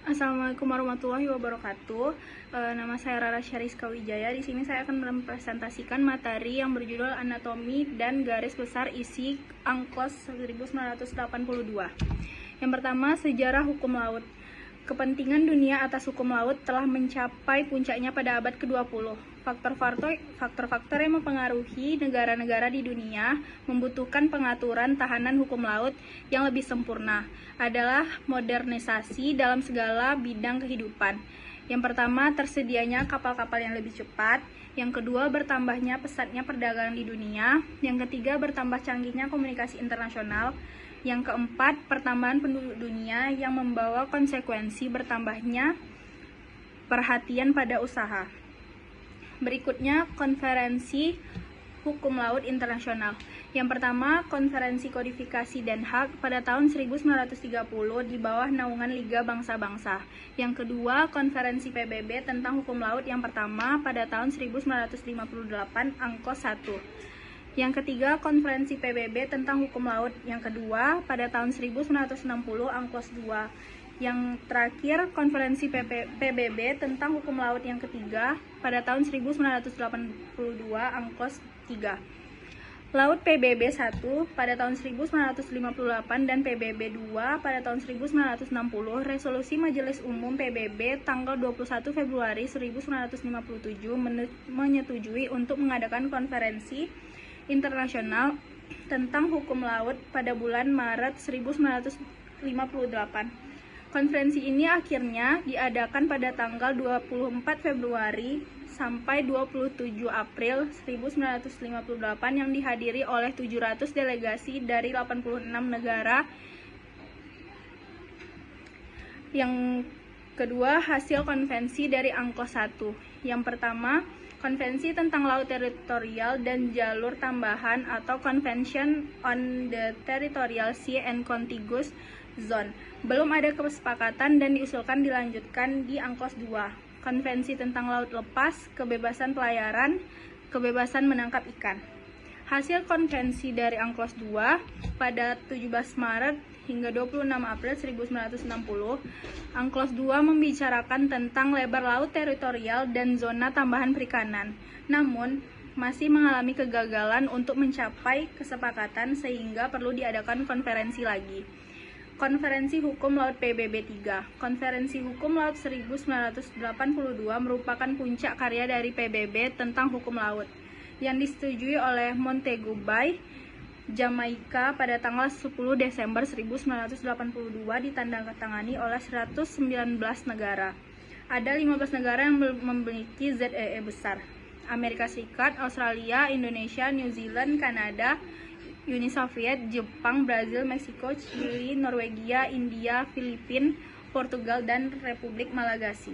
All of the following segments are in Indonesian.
Assalamualaikum warahmatullahi wabarakatuh. Nama saya Rara Syariska Wijaya. Di sini saya akan mempresentasikan materi yang berjudul Anatomi dan Garis Besar Isi Angkos 1982. Yang pertama, sejarah hukum laut. Kepentingan dunia atas hukum laut telah mencapai puncaknya pada abad ke-20. Faktor-faktor yang mempengaruhi negara-negara di dunia membutuhkan pengaturan tahanan hukum laut yang lebih sempurna adalah modernisasi dalam segala bidang kehidupan. Yang pertama, tersedianya kapal-kapal yang lebih cepat. Yang kedua, bertambahnya pesatnya perdagangan di dunia. Yang ketiga, bertambah canggihnya komunikasi internasional. Yang keempat, pertambahan penduduk dunia yang membawa konsekuensi bertambahnya perhatian pada usaha. Berikutnya, konferensi hukum laut internasional. Yang pertama, konferensi kodifikasi Den Haag pada tahun 1930 di bawah naungan Liga Bangsa-Bangsa. Yang kedua, konferensi PBB tentang hukum laut yang pertama pada tahun 1958 Angkos 1. Yang ketiga, konferensi PBB tentang hukum laut yang kedua pada tahun 1960 Angkos 2. Yang terakhir, konferensi PBB tentang hukum laut yang ketiga pada tahun 1982 Angkos 3. Laut PBB 1 pada tahun 1958 dan PBB 2 pada tahun 1960, Resolusi Majelis Umum PBB tanggal 21 Februari 1957 menyetujui untuk mengadakan konferensi internasional tentang hukum laut pada bulan Maret 1958. Konferensi ini akhirnya diadakan pada tanggal 24 Februari sampai 27 April 1958 yang dihadiri oleh 700 delegasi dari 86 negara. Yang kedua, hasil konvensi dari Angkos 1. Yang pertama, Konvensi tentang Laut Teritorial dan Jalur Tambahan atau Convention on the Territorial Sea and Contiguous Zone. Belum ada kesepakatan dan diusulkan dilanjutkan di Angkos 2. Konvensi tentang Laut Lepas, Kebebasan Pelayaran, Kebebasan Menangkap Ikan. Hasil konvensi dari Angkos 2 pada 17 Maret hingga 26 April 1960, Angkos 2 membicarakan tentang lebar laut teritorial dan zona tambahan perikanan. Namun, masih mengalami kegagalan untuk mencapai kesepakatan sehingga perlu diadakan konferensi lagi. Konferensi Hukum Laut PBB 3. Konferensi Hukum Laut 1982 merupakan puncak karya dari PBB tentang hukum laut yang disetujui oleh Montego Bay, Jamaika pada tanggal 10 Desember 1982 ditandatangani oleh 119 negara. Ada 15 negara yang memiliki ZEE besar: Amerika Serikat, Australia, Indonesia, New Zealand, Kanada, Uni Soviet, Jepang, Brazil, Meksiko, Chili, Norwegia, India, Filipina, Portugal, dan Republik Malagasy.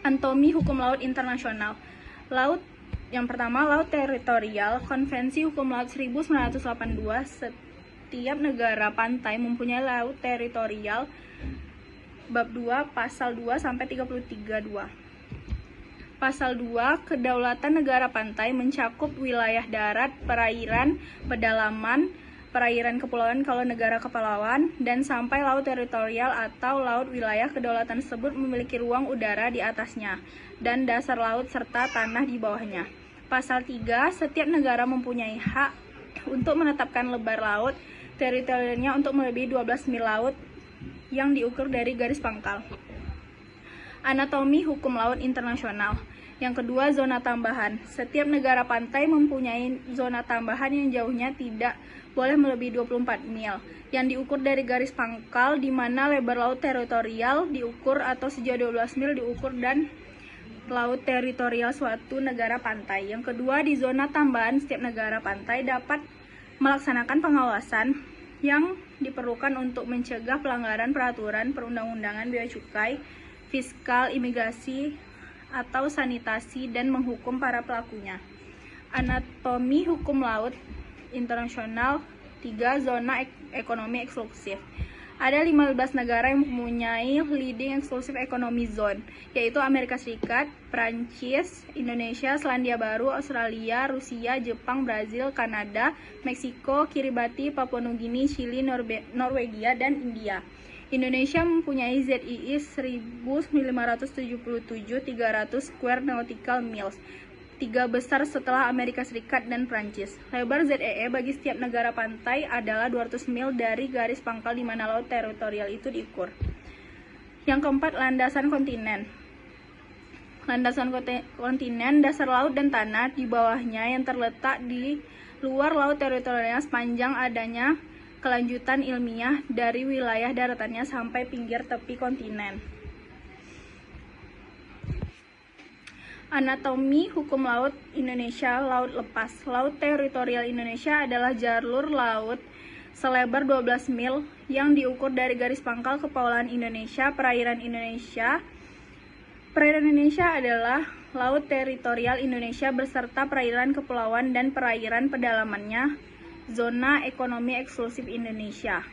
Anatomi hukum laut internasional. Yang pertama, laut teritorial. Konvensi Hukum Laut 1982, setiap negara pantai mempunyai laut teritorial. Bab 2, pasal 2 sampai 33(2). Pasal 2, kedaulatan negara pantai mencakup wilayah darat, perairan, pedalaman, perairan kepulauan kalau negara kepulauan, dan sampai laut teritorial atau laut wilayah kedaulatan tersebut memiliki ruang udara di atasnya dan dasar laut serta tanah di bawahnya. Pasal 3, setiap negara mempunyai hak untuk menetapkan lebar laut teritorialnya untuk melebihi 12 mil laut yang diukur dari garis pangkal. Anatomi hukum laut internasional. Yang kedua, zona tambahan. Setiap negara pantai mempunyai zona tambahan yang jauhnya tidak boleh melebihi 24 mil yang diukur dari garis pangkal, di mana lebar laut teritorial diukur atau sejauh 12 mil diukur dan laut teritorial suatu negara pantai. Yang kedua, di zona tambahan setiap negara pantai dapat melaksanakan pengawasan yang diperlukan untuk mencegah pelanggaran peraturan perundang-undangan bea cukai, fiskal, imigrasi, atau sanitasi dan menghukum para pelakunya. Anatomi hukum laut internasional 3. Zona ekonomi eksklusif. Ada 15 negara yang mempunyai leading exclusive economy zone, yaitu Amerika Serikat, Prancis, Indonesia, Selandia Baru, Australia, Rusia, Jepang, Brazil, Kanada, Meksiko, Kiribati, Papua Nugini, Chili, Norwegia, dan India. Indonesia mempunyai ZII 1.577.300 square nautical miles, 3 besar setelah Amerika Serikat dan Prancis. Lebar ZEE bagi setiap negara pantai adalah 200 mil dari garis pangkal di mana laut teritorial itu diukur. Yang keempat, landasan kontinen. Landasan kontinen, dasar laut dan tanah di bawahnya yang terletak di luar laut teritorialnya sepanjang adanya kelanjutan ilmiah dari wilayah daratannya sampai pinggir tepi kontinen. Anatomi hukum laut Indonesia, laut lepas. Laut teritorial Indonesia adalah jalur laut selebar 12 mil yang diukur dari garis pangkal kepulauan Indonesia. Perairan Indonesia adalah laut teritorial Indonesia beserta perairan kepulauan dan perairan pedalamannya, zona ekonomi eksklusif Indonesia.